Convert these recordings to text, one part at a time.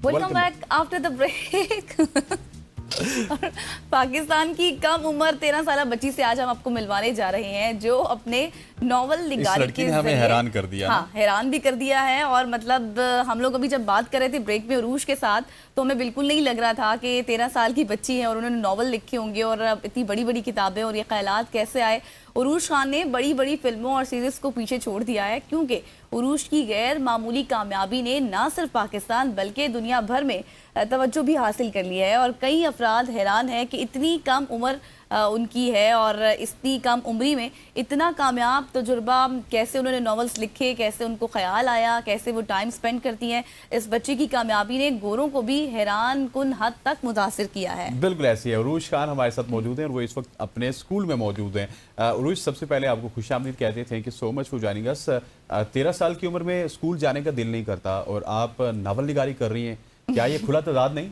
Welcome back after the break. Pakistan की कम उम्र 13 साल बच्ची से आज हम आपको मिलवाने जा रहे हैं जो अपने नॉवल निगारी के हमें हैरान कर दिया। हाँ, हैरान भी कर दिया है। और मतलब हम लोग अभी जब बात कर रहे थे ब्रेक में उरूज के साथ, तो हमें बिल्कुल नहीं लग रहा था कि 13 साल की बच्ची है और उन्होंने नॉवल लिखे होंगे और इतनी बड़ी बड़ी किताबें और ये ख्यालात कैसे आए। उरूज खान ने बड़ी बड़ी फिल्मों और सीरीज को पीछे छोड़ दिया है, क्योंकि उरूज की गैर मामूली कामयाबी ने न सिर्फ पाकिस्तान बल्कि दुनिया भर में तवज्जो भी हासिल कर लिया है। और कई अफराद हैरान है कि इतनी कम उम्र उनकी है और इतनी कम उम्री में इतना कामयाब तजुर्बा, कैसे उन्होंने नॉवेल्स लिखे, कैसे उनको ख्याल आया, कैसे वो टाइम स्पेंड करती हैं। इस बच्ची की कामयाबी ने गोरों को भी हैरान कुन हद तक मुतासिर किया है। बिल्कुल ऐसी है। उरूज खान हमारे साथ मौजूद हैं और वो इस वक्त अपने स्कूल में मौजूद हैं। उरूज, सबसे पहले आपको खुशामदीद कहते हैं, thank you so much for joining अस। 13 साल की उम्र में स्कूल जाने का दिल नहीं करता और आप नावल निगारी कर रही हैं, क्या ये खुला तजाद नहीं?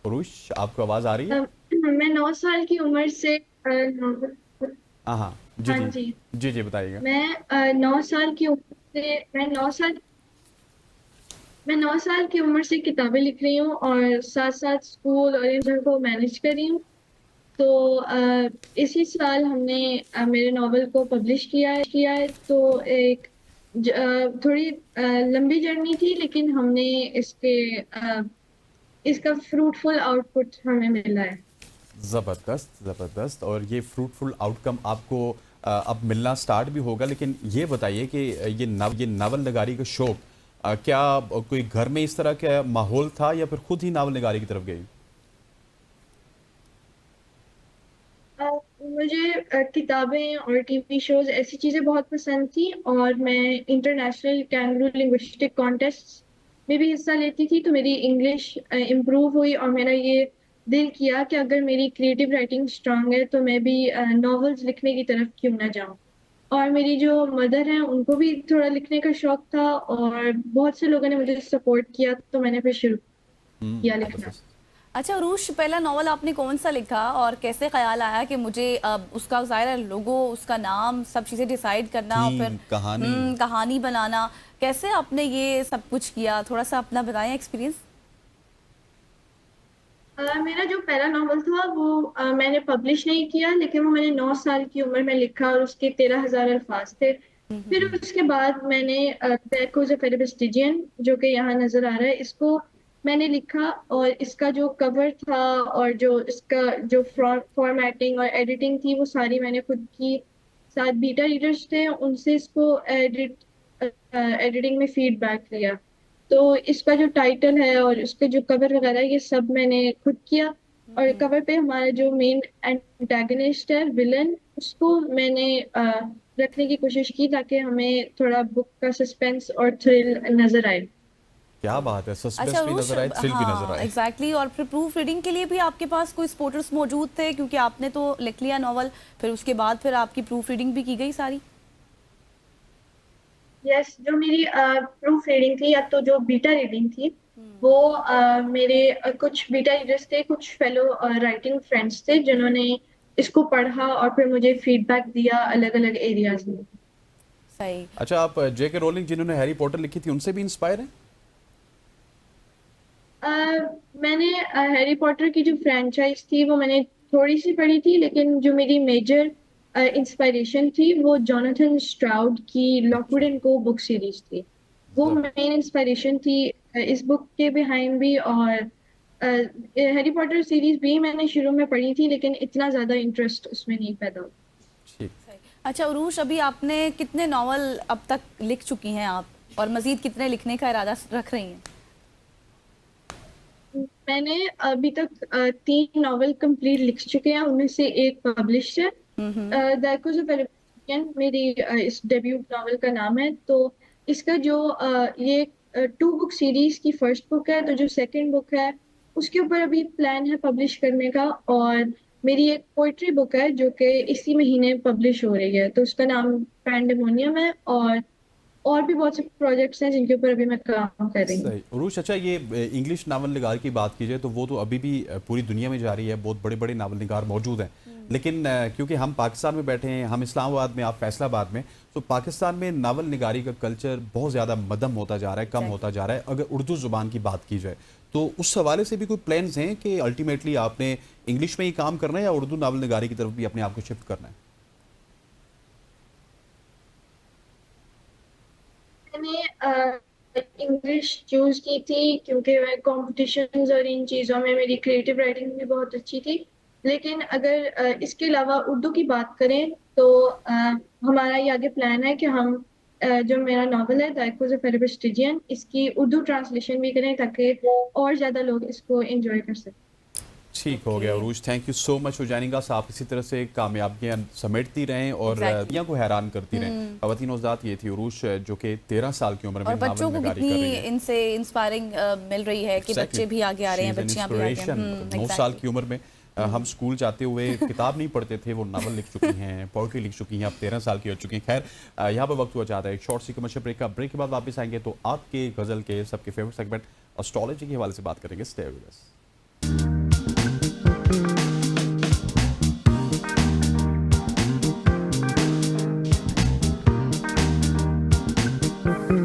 उरूज, आपको आवाज आ रही है? मैं 9 साल की उम्र से हाँ जी हाँ जी जी, जी जी बताइएगा। मैं 9 साल की उम्र से मैं 9 साल की उम्र से किताबें लिख रही हूँ और साथ साथ स्कूल और इन सब को मैनेज कर रही हूँ। तो इसी साल हमने मेरे नॉवल को पब्लिश किया है। तो एक थोड़ी लंबी जर्नी थी, लेकिन हमने इसका फ्रूटफुल आउटपुट हमें मिला है। ज़बरदस्त ज़बरदस्त। और ये फ्रूटफुल आउटकम आपको अब मिलना स्टार्ट भी होगा। लेकिन ये बताइए कि ये नावल नगारी का शौक क्या कोई घर में इस तरह का माहौल था या फिर खुद ही नावल नगारी की तरफ गई? मुझे किताबें और टीवी शोज ऐसी चीज़ें बहुत पसंद थी और मैं इंटरनेशनल कैंगरू लिंग्विस्टिक कॉन्टेस्ट में भी हिस्सा लेती थी। तो मेरी इंग्लिश इम्प्रूव हुई और मेरा ये दिल किया कि अगर मेरी क्रिएटिव राइटिंग स्ट्रांग है तो मैं भी नॉवेल्स लिखने की तरफ क्यों ना जाऊं। और मेरी जो मदर हैं उनको भी थोड़ा लिखने का शौक था और बहुत से लोगों ने मुझे सपोर्ट किया, तो मैंने फिर शुरू किया लिखना। ज़बरदस्त। अच्छा उरूज, पहला नॉवल आपने कौन सा लिखा और कैसे ख्याल आया कि मुझे उसका ज़ाहिर है लोगो, उसका नाम, सब चीज़ें डिसाइड करना और फिर कहानी बनाना, कैसे आपने ये सब कुछ किया? थोड़ा सा अपना बताएं एक्सपीरियंस। मेरा जो पहला नॉवल था वो मैंने पब्लिश नहीं किया, लेकिन वो मैंने 9 साल की उम्र में लिखा और उसके 13,000 अल्फाज थे। फिर उसके बाद मैंने दैट फेरेबिस्टिजियन, जो कि यहाँ नजर आ रहा है, इसको मैंने लिखा और इसका जो कवर था और जो इसका जो फॉर्मेटिंग और एडिटिंग थी वो सारी मैंने खुद की। साथ बीटा रीडर्स थे, उनसे इसको एडिटिंग में फीडबैक लिया। तो इसका जो टाइटल है और इसके जो कवर वगैरह ये सब मैंने खुद किया। और कवर पे हमारा जो मेन एंटागनिस्ट है, विलन, उसको मैंने रखने की कोशिश की ताकि हमें थोड़ा बुक का सस्पेंस और थ्रिल नजर आए। क्या बात है, अच्छा सस्पेंस भी उरूज, नजर आए, थ्रिल भी नजर हाँ आए। एग्जैक्टली। और फिर प्रूफ रीडिंग के लिए भी आपके पास कोई सपोर्टर्स मौजूद थे, क्योंकि आपने तो लिख लिया नॉवल, फिर उसके बाद फिर आपकी प्रूफ रीडिंग भी की गई सारी? यस, जो मेरी प्रूफ रीडिंग थी या तो जो बीटा रीडिंग थी वो मेरे कुछ बीटा रीडर्स थे, कुछ फेलो राइटिंग फ्रेंड्स थे जिन्होंने इसको पढ़ा और फिर मुझे फीडबैक दिया अलग अलग एरियाज में। सही। अच्छा, आप जेके रोलिंग जिन्होंने हैरी पॉटर लिखी थी उनसे भी इंस्पायर हैं? मैंने हैरी पॉटर की जो फ्रेंचाइज थी वो मैंने थोड़ी सी पढ़ी थी, लेकिन जो मेरी मेजर इंस्पिरेशन थी वो जोनाथन स्ट्राउड की लॉकवुड एंड को बुक सीरीज थी। वो जब मेन इंस्पिरेशन थी इस बुक के बिहाइंड भी। और हैरी पॉटर सीरीज भी मैंने शुरू में पढ़ी थी, लेकिन इतना ज्यादा इंटरेस्ट उसमें नहीं पैदा हुआ। ठीक। सही। अच्छा उरूज, अभी आपने कितने नॉवल अब तक लिख चुकी हैं आप, और मजीद कितने लिखने का इरादा रख रही हैं? मैंने अभी तक 3 नॉवेल कंप्लीट लिख चुके हैं, उनमें से एक पब्लिश है। दैट मेरी इस डेब्यू नॉवेल का नाम है। तो इसका जो ये 2 बुक सीरीज की फर्स्ट बुक है, तो जो सेकंड बुक है उसके ऊपर अभी प्लान है पब्लिश करने का। और मेरी एक पोइट्री बुक है जो कि इसी महीने पब्लिश हो रही है, तो उसका नाम पैंडेमोनियम है। और भी बहुत से प्रोजेक्ट्स हैं जिनके ऊपर अभी मैं काम कर रही हूँ। सही। उरूज, अच्छा ये इंग्लिश नावल निगार की बात की जाए तो वो तो अभी भी पूरी दुनिया में जारी है, बहुत बड़े बड़े नावल निगार मौजूद हैं। लेकिन क्योंकि हम पाकिस्तान में बैठे हैं, हम इस्लामाबाद में, आप फैसलाबाद में, तो पाकिस्तान में नावल निगारी का कल्चर बहुत ज़्यादा मदम होता जा रहा है, कम होता जा रहा है। अगर उर्दू ज़ुबान की बात की जाए तो उस हवाले से भी कोई प्लान्स हैं कि अल्टीमेटली आपने इंग्लिश में ही काम करना है या उर्दू नावल निगारी की तरफ भी अपने आप को शिफ्ट करना है? मैंने इंग्लिश चूज की थी क्योंकि मैं कॉम्पिटिशन्स और इन चीज़ों में मेरी क्रिएटिव राइटिंग भी बहुत अच्छी थी। लेकिन अगर इसके अलावा उर्दू की बात करें तो हमारा ये आगे प्लान है कि हम जो मेरा नावल है द एक्कोज़ ऑफ अरब स्टिजियन, इसकी उर्दू ट्रांसलेशन भी करें ताकि और ज़्यादा लोग इसको एंजॉय कर सकें। ठीक हो गया Urooj, thank you so much for joining us. आप इसी तरह से कामयाबियां समेटती रहें और दुनिया को हैरान करती रहें। खवातीन औज़ात ये थी उरूज जो कि 13 साल की उम्र में और बच्चों को नावल-निगारी कर रही कितनी है। इनसे इंस्पायरिंग मिल रही है कि बच्चे भी आगे आ रहे हैं, बच्चियां भी आगे 9 साल की उम्र में हम स्कूल जाते हुए किताब नहीं पढ़ते थे, वो नावल लिख चुकी हैं, पोइट्री लिख चुकी हैं, अब 13 साल की हो चुकी हैं। खैर यहाँ पर वक्त हुआ चाहता है एक शॉर्ट सी कमर्शियल ब्रेक का। ब्रेक के बाद वापस आएंगे तो आपके गज़ल के सबके फेवरेट सेगमेंट एस्ट्रोलॉजी के हवाले से बात करेंगे। Stay with us.